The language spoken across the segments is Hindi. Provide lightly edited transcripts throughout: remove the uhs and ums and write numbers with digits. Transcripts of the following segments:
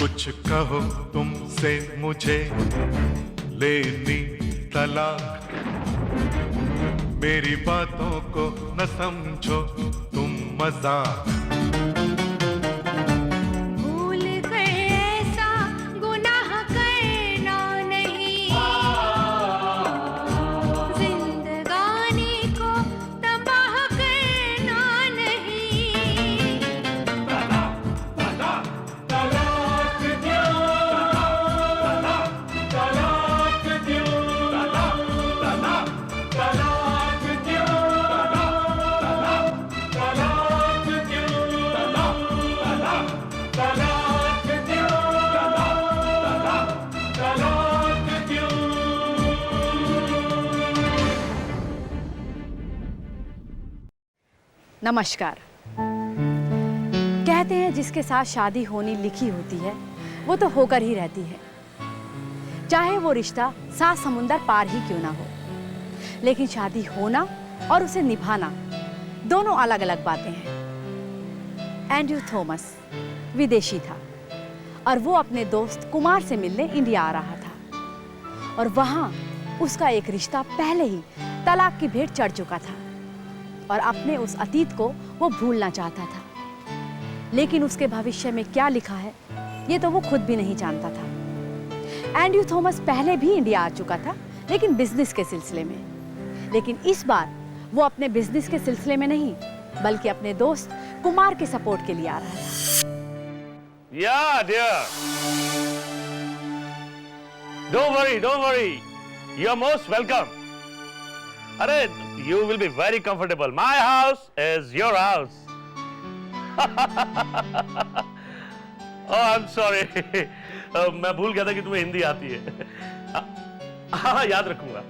कुछ कहो तुमसे मुझे लेनी तलाक, मेरी बातों को न समझो तुम मजाक। नमस्कार। कहते हैं जिसके साथ शादी होनी लिखी होती है वो तो होकर ही रहती है, चाहे वो रिश्ता 7 समुंदर पार ही क्यों ना हो। लेकिन शादी होना और उसे निभाना दोनों अलग अलग बातें हैं। एंड्रयू थॉमस विदेशी था और वो अपने दोस्त कुमार से मिलने इंडिया आ रहा था और वहाँ उसका एक रिश्ता पहले ही तलाक की भेंट चढ़ चुका था और अपने उस अतीत को वो भूलना चाहता था। लेकिन उसके भविष्य में क्या लिखा है ये तो वो खुद भी नहीं जानता था। एंड्रयू थॉमस पहले भी इंडिया आ चुका था, लेकिन बिजनेस के सिलसिले में। लेकिन इस बार वो अपने बिजनेस के सिलसिले में नहीं बल्कि अपने दोस्त कुमार के सपोर्ट के लिए आ रहा था। Yeah, dear. Don't worry. You're most welcome. अरे, you will be very comfortable. My house is your house. Oh, I'm sorry. मैं भूल गया था कि तुम्हें हिंदी आती है। हाँ, याद रखूंगा।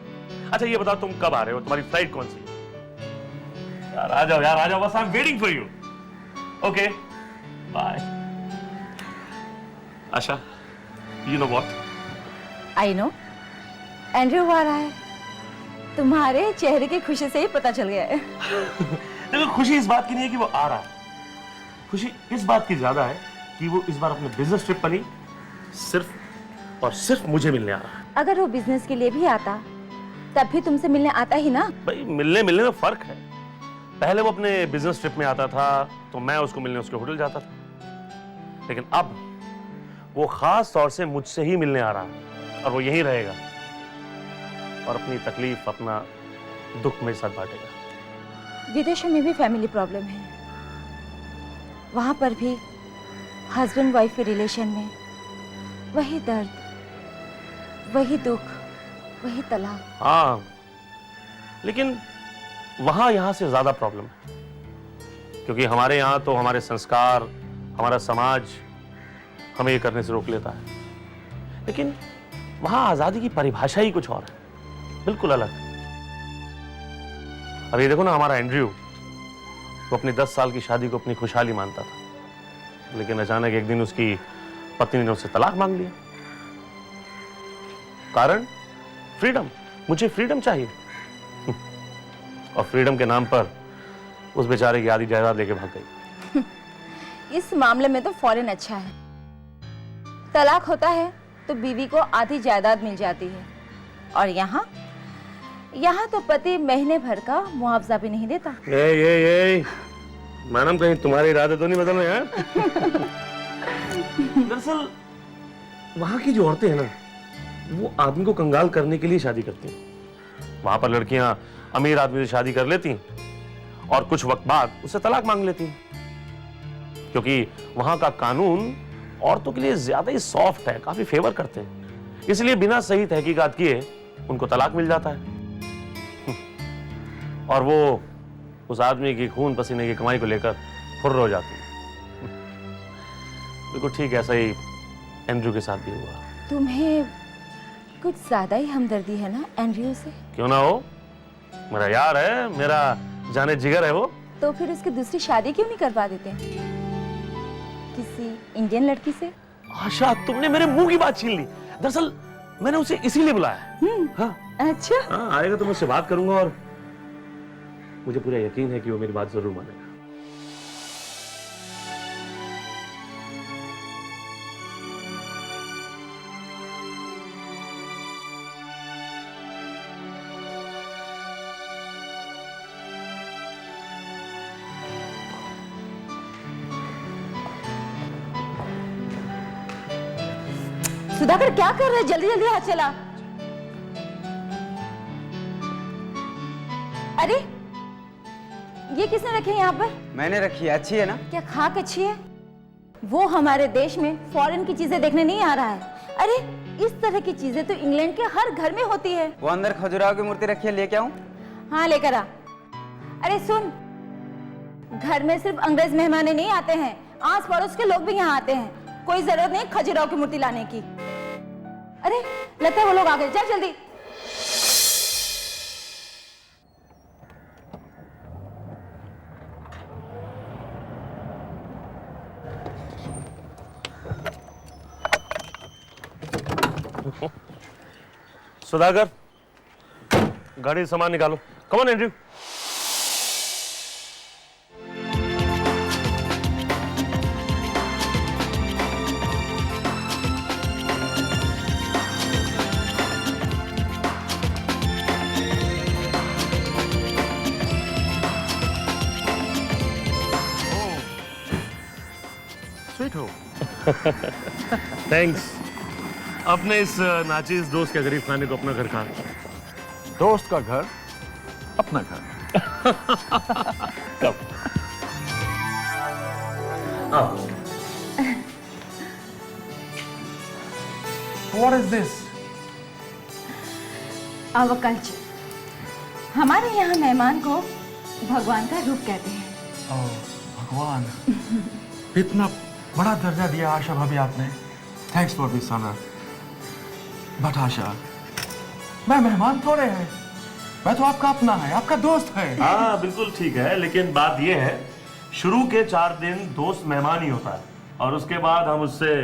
अच्छा, ये बताओ तुम कब आ रहे हो? तुम्हारी फ्लाइट कौन सी? यार आ जाओ बस। I'm waiting for you. Okay. Bye. Asha, you know what? I know. Andrew आ रहा है। तुम्हारे चेहरे की खुशी से ही पता चल गया है। देखो, खुशी इस बात की नहीं है कि वो आ रहा है, खुशी इस बात की ज्यादा है कि वो इस बार अपने बिजनेस ट्रिप पर नहीं सिर्फ और सिर्फ मुझे मिलने आ रहा है। अगर वो बिजनेस के लिए भी आता तब भी तुमसे मिलने आता ही ना। भाई मिलने में फर्क है। पहले वो अपने बिजनेस ट्रिप में आता था तो मैं उसको मिलने उसके होटल जाता था, लेकिन अब वो खास तौर से मुझसे ही मिलने आ रहा है और वो यहीं रहेगा और अपनी तकलीफ अपना दुख मेरे साथ बांटेगा। विदेशों में भी फैमिली प्रॉब्लम है, वहां पर भी हस्बैंड वाइफ के रिलेशन में वही दर्द, वही दुख, वही तलाक। हाँ, लेकिन वहां यहां से ज्यादा प्रॉब्लम है, क्योंकि हमारे यहां तो हमारे संस्कार, हमारा समाज हमें ये करने से रोक लेता है, लेकिन वहां आजादी की परिभाषा ही कुछ और है, बिल्कुल अलग। अब ये देखो ना, हमारा एंड्रयू वो अपनी 10 साल की शादी को अपनी खुशहाली मानता था, लेकिन अचानक एक दिन उसकी पत्नी ने उससे तलाक मांग लिया। कारण फ्रीडम, मुझे फ्रीडम चाहिए। और फ्रीडम के नाम पर उस बेचारे की आधी जायदाद लेके भाग गई। इस मामले में तो फॉरेन अच्छा है। तलाक होता है तो बीवी को आधी जायदाद मिल जाती है, और यहाँ तो पति महीने भर का मुआवजा भी नहीं देता। ये मैडम, कहीं तुम्हारे इरादे तो नहीं बदल रहे हैं? दरअसल वहां की जो औरतें हैं ना, वो आदमी को कंगाल करने के लिए शादी करती हैं। वहां पर लड़कियां अमीर आदमी से शादी कर लेती हैं और कुछ वक्त बाद उससे तलाक मांग लेती हैं, क्योंकि वहां का कानून औरतों के लिए ज्यादा ही सॉफ्ट है, काफी फेवर करते हैं। इसलिए बिना सही तहकीकात किए उनको तलाक मिल जाता है और वो उस आदमी की खून पसीने की कमाई को लेकर फुर्र हो जाती है। बिल्कुल ठीक ऐसा ही एंड्रयू के साथ भी हुआ। तुम्हें कुछ ज्यादा ही हमदर्दी है ना एंड्रयू से? क्यों ना हो, मेरा यार है, मेरा जाने जिगर है वो। तो फिर उसकी दूसरी शादी क्यों नहीं करवा देते किसी इंडियन लड़की से? आशा, तुमने मेरे मुंह की बात छीन ली। दरअसल मैंने उसे इसीलिए बुलाया। हाँ, अच्छा। हाँ, आएगा तो मैं उससे बात करूंगा और मुझे पूरा यकीन है कि वो मेरी बात जरूर मानेगा। सुधाकर क्या कर रहे हैं? जल्दी जल्दी हाथ चला। अरे ये किसने रखे यहाँ पर? मैंने रखी है। अच्छी है ना? क्या खाक अच्छी है? वो हमारे देश में फॉरेन की चीजें देखने नहीं आ रहा है। अरे इस तरह की चीजें तो इंग्लैंड के हर घर में होती है। वो अंदर खजुराहो की मूर्ति रखी है, लेके आऊं? हाँ लेकर आ। अरे सुन, घर में सिर्फ अंग्रेज मेहमान नहीं आते हैं, आस पड़ोस के लोग भी यहाँ आते हैं। कोई जरूरत नहीं खजुराहो की मूर्ति लाने की। अरे लगता है वो लोग आ गए, चल जल्दी। सुधाकर, गाड़ी से सामान निकालो। Come on Andrew. स्वीट हो। थैंक्स। अपने इस नाचीज दोस्त के गरीब खाने को अपना घर कहा। दोस्त का घर अपना घर। कब? What is this? Our culture. हमारे यहाँ मेहमान को भगवान का रूप कहते हैं। ओह भगवान, इतना बड़ा दर्जा दिया आशा भाभी आपने। Thanks for this honour. But Asha, मैं मेहमान थोड़े हैं, मैं तो आपका अपना है, आपका दोस्त है। हाँ बिल्कुल ठीक है, लेकिन बात यह है, शुरू के 4 दिन दोस्त मेहमान ही होता है और उसके बाद हम उससे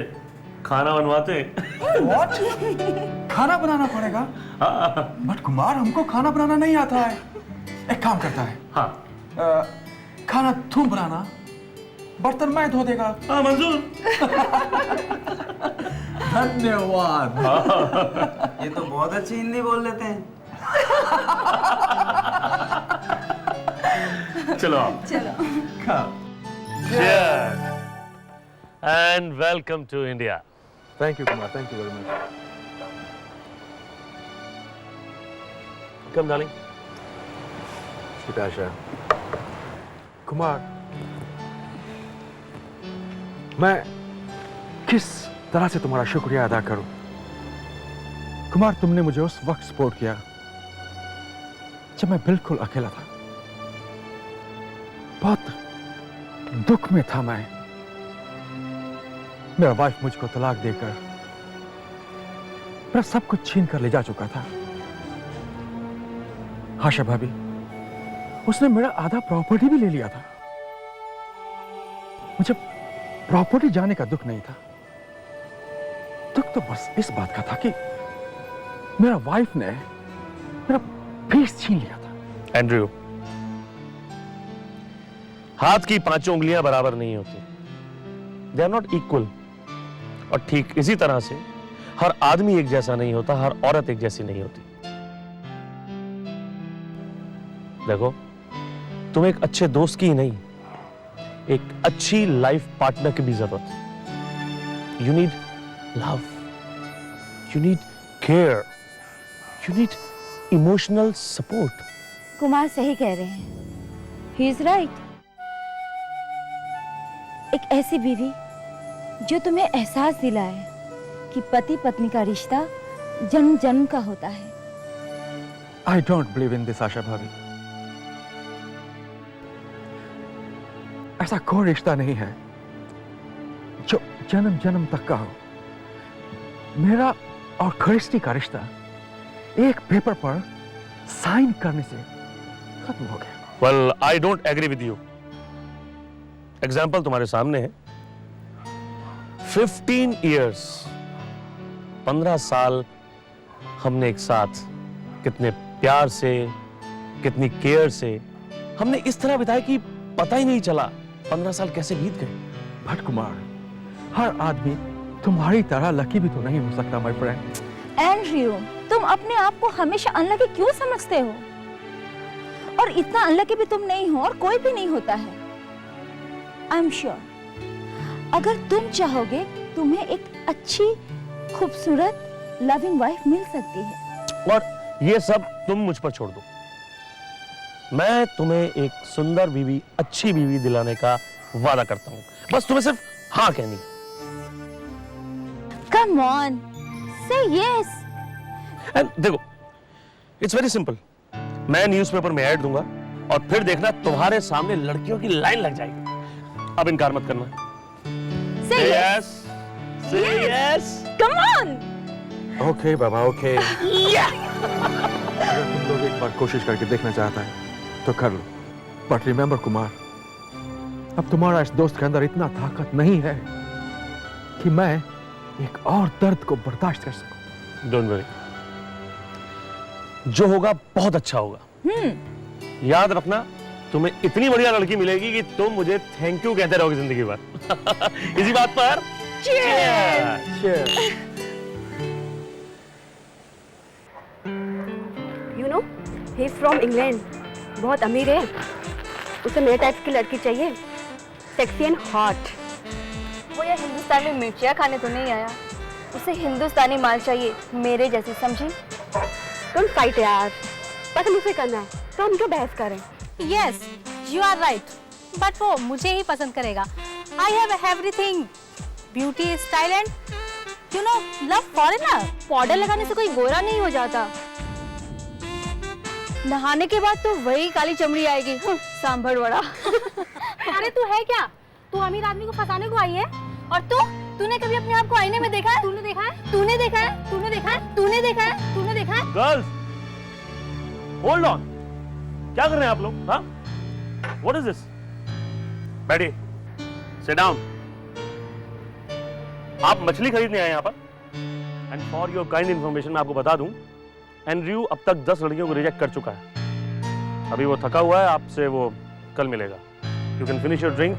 खाना बनवाते हैं। What? खाना बनाना पड़ेगा? बट कुमार, हमको खाना बनाना नहीं आता है। एक काम करता है। हाँ। खाना तुम बनाना, बर्तन मैं धो देगा। हाँ मंजूर। धन्यवाद। ये तो बहुत अच्छी हिंदी बोल लेते हैं। चलो आप। चलो। Cheers and welcome to India. Thank you Kumar, thank you very much. Come darling. आशा, कुमार, मैं किस तरह से तुम्हारा शुक्रिया अदा करूं? कुमार, तुमने मुझे उस वक्त सपोर्ट किया जब मैं बिल्कुल अकेला था, बहुत दुख में था मैं। मेरा वाइफ मुझको तलाक देकर मेरा सब कुछ छीन कर ले जा चुका था। आशा भाभी, उसने मेरा आधा प्रॉपर्टी भी ले लिया था। मुझे प्रॉपर्टी जाने का दुख नहीं था, दुख तो बस इस बात का था कि मेरा वाइफ ने मेरा फेस छीन लिया था। एंड्रयू, हाथ की 5 उंगलियां बराबर नहीं होती, दे आर नॉट इक्वल। और ठीक इसी तरह से हर आदमी एक जैसा नहीं होता, हर औरत एक जैसी नहीं होती। देखो, तुम एक अच्छे दोस्त की ही नहीं, एक अच्छी लाइफ पार्टनर की भी जरूरत है। You need love, you need care, you need emotional support. Kumar सही कह रहे हैं, ही इज राइट। एक ऐसी बीवी जो तुम्हें एहसास दिलाए कि पति पत्नी का रिश्ता जन्म जन्म का होता है। I don't believe in this Asha भाभी। ऐसा कोई रिश्ता नहीं है जो जन्म जन्म तक का हो। मेरा और क्रिस्टी का रिश्ता एक पेपर पर साइन करने से खत्म हो गया। Well, I don't agree with you. Example तुम्हारे सामने है। 15 years, 15 साल हमने एक साथ कितने प्यार से, कितनी केयर से हमने इस तरह बिताया कि पता ही नहीं चला 15 साल कैसे बीत गए। भट्ट कुमार, हर आदमी तुम्हारी तरह लकी भी तो नहीं हो सकता माय फ्रेंड। एंड्रयू, तुम अपने आप को हमेशा अनलकी क्यों समझते हो? और इतना अनलकी भी तुम नहीं हो और कोई भी नहीं होता है। आई एम श्योर, अगर तुम चाहोगे, तुम्हें एक अच्छी खूबसूरत लविंग वाइफ मिल सकती है। और ये सब तुम मुझ पर छोड़ दो। मैं तुम्हें एक सुंदर बीवी, अच्छी बीवी दिलाने का वादा करता हूं। बस तुम्हें सिर्फ हाँ कहनी। कम ऑन, से यस। एंड देखो, इट्स वेरी सिंपल। मैं न्यूज़पेपर में ऐड दूंगा और फिर देखना तुम्हारे सामने लड़कियों की लाइन लग जाएगी। अब इनकार मत करना। से yes. Say yes. Come on. Okay Baba, okay. अगर तुम लोग एक बार कोशिश करके देखना चाहता है तो कर लो, बट रिमेंबर कुमार, अब तुम्हारा इस दोस्त के अंदर इतना ताकत नहीं है कि मैं एक और दर्द को बर्दाश्त कर सकूं। डोंट वरी, जो होगा बहुत अच्छा होगा। याद रखना, तुम्हें इतनी बढ़िया लड़की मिलेगी कि तुम मुझे थैंक यू कहते रहोगे जिंदगी भर। इसी बात पर cheers! You know, he is from England, बहुत अमीर है। उसे मेरे टाइप की लड़की चाहिए, सेक्सी एंड हॉट। वो यहाँ हिंदुस्तान में मिर्चियाँ खाने तो नहीं आया, उसे हिंदुस्तानी माल चाहिए, मेरे जैसी, समझी? तुम फाइट यार, पसंद उसे करना है तो हम क्यों बहस करें? Yes, you are right, but वो मुझे ही पसंद करेगा। I have everything, beauty, style and you know love foreigner. Powder लगाने से कोई गोरा नहीं हो जाता, नहाने के बाद तो वही काली चमड़ी आएगी। सांभर वड़ा। अरे तू है क्या? तू अमीर आदमी को फंसाने को आई है? और तूने कभी अपने आप को आईने में देखा है? तूने देखा है? तूने देखा है? तूने देखा है? तूने देखा है? तूने देखा है? Girls, hold on. क्या कर रहे हैं आप लोग? हाँ? What is this? बैठिए, सिट डाउन। आप मछली खरीदने आए यहाँ पर? And for your kind information मैं आपको बता दूं, एंड्रयू अब तक 10 लड़कियों को रिजेक्ट कर चुका है। अभी वो थका हुआ है, आपसे वो कल मिलेगा। You can finish your drink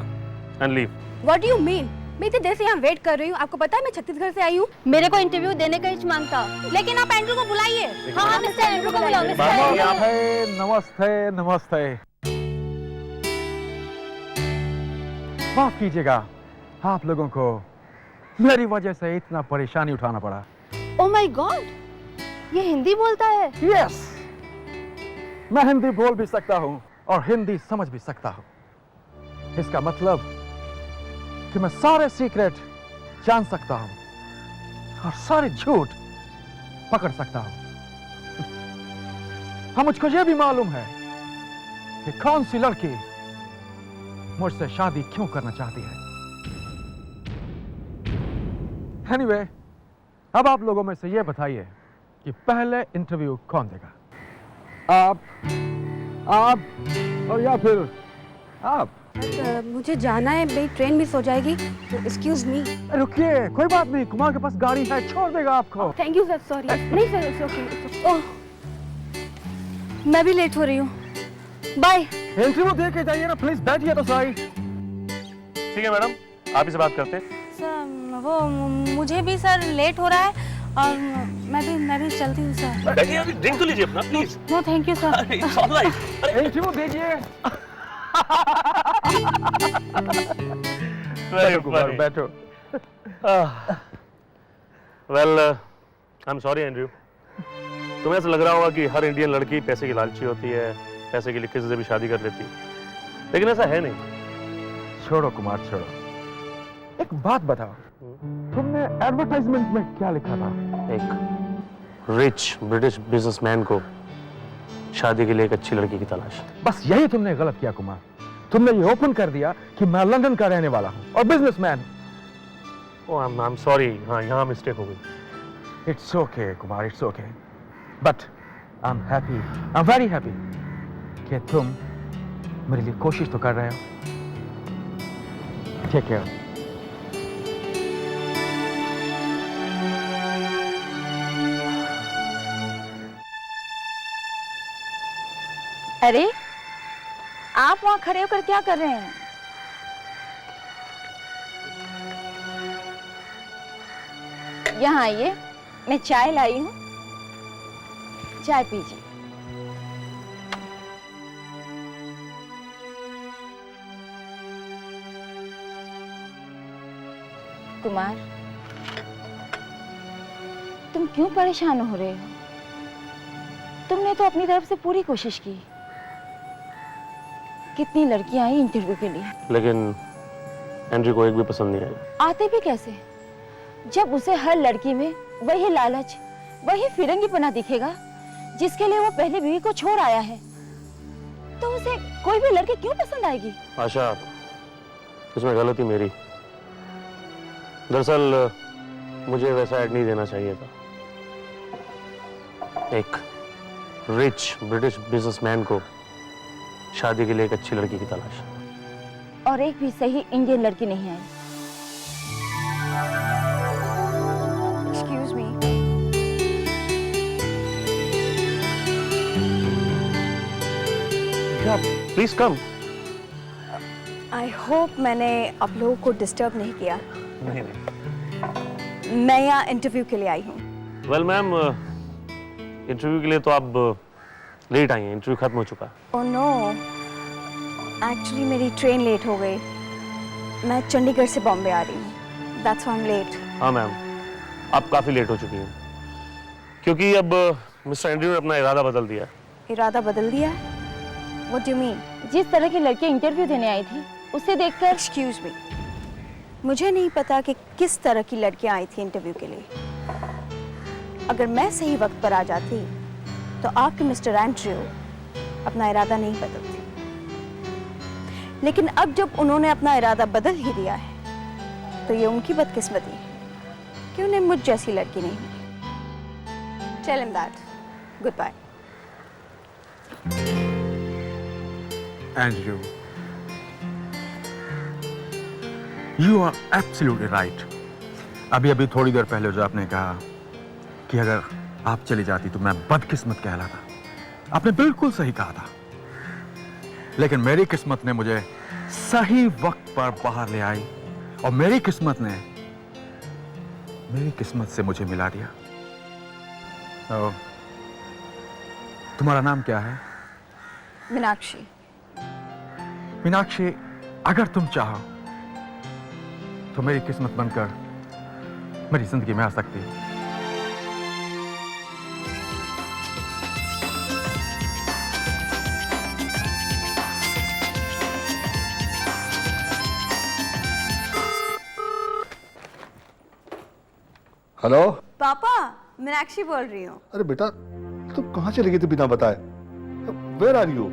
and leave. What do you mean? मैं इतनी देर से यहाँ वेट कर रही हूँ, आपको पता है मैं छत्तीसगढ़ से आई हूँ। मेरे को इंटरव्यू देने का इच मांगता, लेकिन आप एंड्रू को बुलाइए। हाँ मिस्टर एंड्रू को बुलाओ, मिस्टर बात एंड्रू यहाँ को। पे- नमस्ते नमस्ते। माफ कीजिएगा, आप लोगों को मेरी वजह से इतना परेशानी उठाना पड़ा। ओ माय गॉड, ये हिंदी बोलता है। यस, मैं हिंदी बोल भी सकता हूं और हिंदी समझ भी सकता हूं। इसका मतलब कि मैं सारे सीक्रेट जान सकता हूं और सारे झूठ पकड़ सकता हूं। हाँ, मुझको यह भी मालूम है कि कौन सी लड़की मुझसे शादी क्यों करना चाहती है। एनीवे, अब आप लोगों में से यह बताइए कि पहले इंटरव्यू कौन देगा? आप और या फिर आप? मुझे जाना है, मेरी ट्रेन मिस हो जाएगी, तो एक्सक्यूज मी। रुकिए, कोई बात नहीं, कुमार के पास गाड़ी है, छोड़ देगा आपको। Thank you sir, sorry. नहीं सर, इट्स ओके। ओह, मैं भी लेट हो रही हूँ, बाय। इंटरव्यू दे के जाइए ना प्लीज, बैठिए तो सही। ठीक है मैडम, आप ही से बात करते हैं। सर, वो मुझे भी सर लेट हो रहा है और मैं भी चलती हूँ सर। बैठिए, अभी ड्रिंक तो लीजिए अपना please. No thank you sir. It's alright. Interview दीजिए। कुमार, बैठो। Well, I am sorry Andrew. तुम्हें ऐसा लग रहा होगा कि हर इंडियन लड़की पैसे की लालची होती है, पैसे के लिए किसी से भी शादी कर लेती है, लेकिन ऐसा है नहीं। छोड़ो कुमार, छोड़ो। एक बात बताओ, तुमने एडवर्टाइजमेंट में क्या लिखा था? एक रिच ब्रिटिश बिजनेसमैन को शादी के लिए एक अच्छी लड़की की तलाश। बस यही तुमने गलत किया कुमार। तुमने ये ओपन कर दिया कि मैं लंदन का रहने वाला हूँ और businessman. Oh, I am sorry. हाँ, यहाँ मिस्टेक हो गई। It's okay Kumar, it's okay, but I am happy, I am very happy कि तुम मेरे लिए कोशिश तो कर रहे हो। Take care. अरे, आप वहां खड़े होकर क्या कर रहे हैं? यहाँ आइए, मैं चाय लाई हूँ, चाय पीजिए। कुमार, तुम क्यों परेशान हो रहे हो? तुमने तो अपनी तरफ से पूरी कोशिश की। कितनी लड़कियां आई इंटरव्यू के लिए, लेकिन एंड्री को एक भी पसंद नहीं आई। आते भी कैसे जब उसे हर लड़की में वही लालच, वही फिरंगीपना दिखेगा जिसके लिए वो पहले बीवी को छोड़ आया है। तो उसे कोई भी लड़की क्यों पसंद आएगी? आशा, इसमें गलती मेरी। दरअसल मुझे वैसा ऐड नहीं देना चाहिए था। एक रिच ब्रिटिश बिजनेसमैन को शादी के लिए एक अच्छी लड़की की तलाश, और एक भी सही इंडियन लड़की नहीं आई। Excuse me. Please come. I hope मैंने आप लोगों को डिस्टर्ब नहीं किया। नहीं नहीं। मैं यहाँ इंटरव्यू के लिए आई हूँ। वेल मैम, इंटरव्यू के लिए तो आप लेट आई हैं। इंटरव्यू खत्म हो चुका है। ओह नो, एक्चुअली मेरी ट्रेन लेट हो गई। मैं चंडीगढ़ से बॉम्बे आ रही हूँ, that's why I am late. हाँ मैम, आप काफी लेट हो चुकी हैं क्योंकि अब मिस्टर एंड्रयू ने अपना इरादा बदल दिया। इरादा बदल दिया है? What do you mean? जिस तरह की लड़कियां इंटरव्यू देने आई थी उसे देखकर। एक्सक्यूज मी, मुझे नहीं पता कि किस तरह की लड़कियां आई थी इंटरव्यू के लिए। अगर मैं सही वक्त पर आ जाती तो आपके मिस्टर एंड्रयू अपना इरादा नहीं बदलते। लेकिन अब जब उन्होंने अपना इरादा बदल ही दिया है तो ये उनकी बदकिस्मती है कि उन्हें मुझ जैसी लड़की नहीं मिली। Tell him that. Goodbye. Andrew, you are absolutely right. अभी थोड़ी देर पहले जो आपने कहा कि अगर आप चली जाती तो मैं बदकिस्मत कहलाता, आपने बिल्कुल सही कहा था। लेकिन मेरी किस्मत ने मुझे सही वक्त पर बाहर ले आई और मेरी किस्मत ने मेरी किस्मत से मुझे मिला दिया। तो, तुम्हारा नाम क्या है? मीनाक्षी। मीनाक्षी, अगर तुम चाहो तो मेरी किस्मत बनकर मेरी जिंदगी में आ सकती है। हेलो पापा, मीनाक्षी बोल रही हूँ। अरे बेटा, तुम कहाँ चली गई थी बिना बताए? Where are you?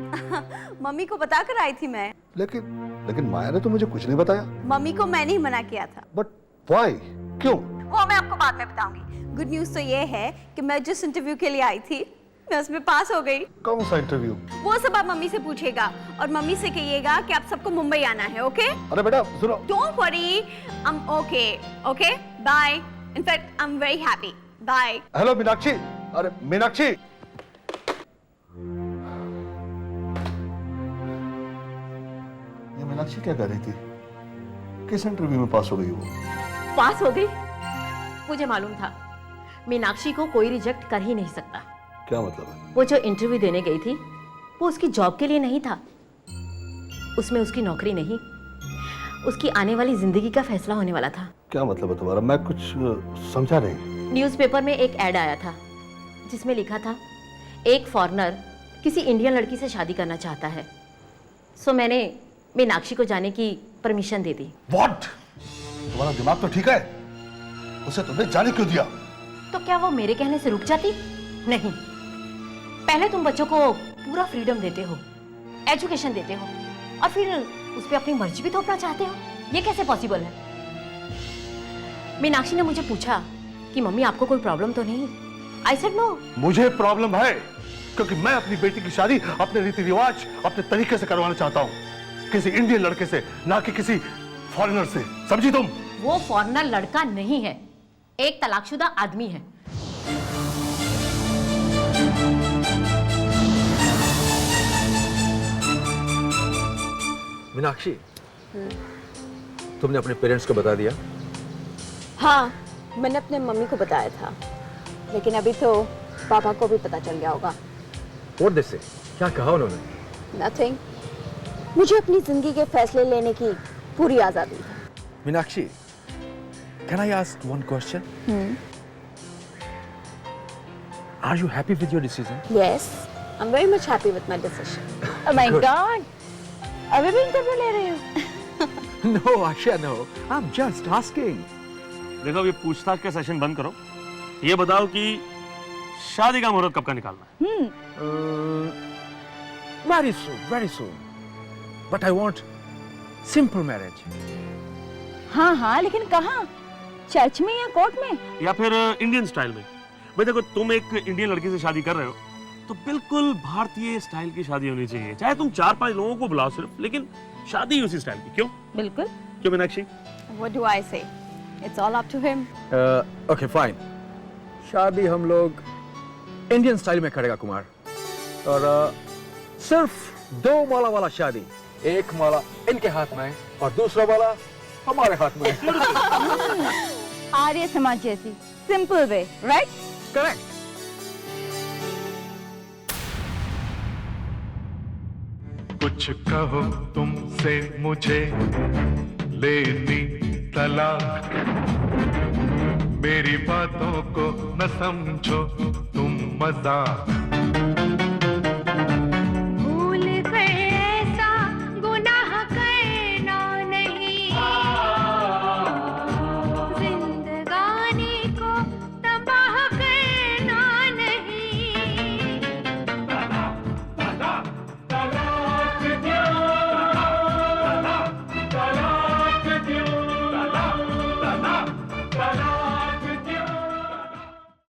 मम्मी को बता कर आई थी मैं। लेकिन माया ने तो मुझे कुछ नहीं बताया। मम्मी को मैंने ही मना किया था। But why? क्यों? वो मैं आपको बाद में बताऊंगी। गुड न्यूज तो ये है कि मैं जिस इंटरव्यू के लिए आई थी मैं उसमें पास हो गई। कौन सा इंटरव्यू? वो सब आप मम्मी से पूछेगा और मम्मी से कहिएगा कि आप सबको मुंबई आना है। ओके? अरे बेटा सुनो। Don't worry, I am okay. Okay, bye. In fact I am very happy. Bye. Hello Meenakshi. अरे मीनाक्षी, मीनाक्षी क्या कर रही थी? किस इंटरव्यू में पास हो गई वो? पास हो गई? मुझे मालूम था मीनाक्षी को कोई रिजेक्ट कर ही नहीं सकता। क्या मतलब है? वो जो इंटरव्यू देने गई थी वो उसकी जॉब के लिए नहीं था, उसमें उसकी नौकरी नहीं, उसकी आने वाली जिंदगी का फैसला होने वाला था। क्या मतलब है तुम्हारा? मैं कुछ समझा नहीं। न्यूज़पेपर में एक ऐड आया था जिसमें लिखा था एक फॉरेनर किसी इंडियन लड़की से शादी करना चाहता है। सो मैंने मीनाक्षी को जाने की परमिशन दे दी। व्हाट? तुम्हारा दिमाग तो ठीक है? उसे तुमने जाने क्यों दिया? तो क्या वो मेरे कहने से रुक जाती? नहीं, पहले तुम बच्चों को पूरा फ्रीडम देते हो, एजुकेशन देते हो, और फिर उस पर अपनी मर्जी भी थोपना चाहते हो। ये कैसे पॉसिबल है? मीनाक्षी ने मुझे पूछा कि मम्मी आपको कोई प्रॉब्लम तो नहीं? I said no. मुझे प्रॉब्लम है क्योंकि मैं अपनी बेटी की शादी अपने रीति रिवाज, अपने तरीके से करवाना चाहता हूँ, किसी इंडियन लड़के से, ना कि किसी फॉरेनर से। समझी तुम? वो फॉरेनर लड़का नहीं है, एक तलाकशुदा आदमी है। मीनाक्षी, तुमने अपने पेरेंट्स को बता दिया? हाँ, मैंने अपने मम्मी को बताया था, लेकिन अभी तो पापा को भी पता चल गया होगा। What they say? क्या कहा उन्होंने? Nothing. मुझे अपनी जिंदगी के फैसले लेने की पूरी आजादी है। Meenakshi, can I ask one question? Are you happy with your decision? Yes, I'm very much happy with my decision. Oh my Good. God! अभी भी इंटरव्यू ले रहे हो? No, Asha, no. I'm just asking. देखो ये पूछताछ का सेशन बंद करो, ये बताओ कि शादी का मुहूर्त कब का निकालना है? Very soon, very soon. But I want simple marriage. हाँ हाँ, लेकिन कहाँ? चर्च में या कोर्ट में? या फिर इंडियन स्टाइल में? भाई देखो तुम एक इंडियन लड़की से शादी कर रहे हो तो बिल्कुल भारतीय स्टाइल की शादी होनी चाहिए, चाहे तुम 4-5 लोगों को बुलाओ सिर्फ, लेकिन शादी उसी स्टाइल की। क्यों? बिल्कुल। क्यों Meenakshi? What do I say? It's all up to him. Okay, fine. शादी हम लोग इंडियन स्टाइल में करेगा कुमार, और सिर्फ 2 माला वाला शादी, एक माला इनके हाथ में और दूसरा माला हमारे हाथ में। आर्य समाज जैसी सिंपल वे, राइट? करेक्ट। कुछ कहो तुमसे मुझे लेनी तलाक, मेरी बातों को न समझो तुम मजाक।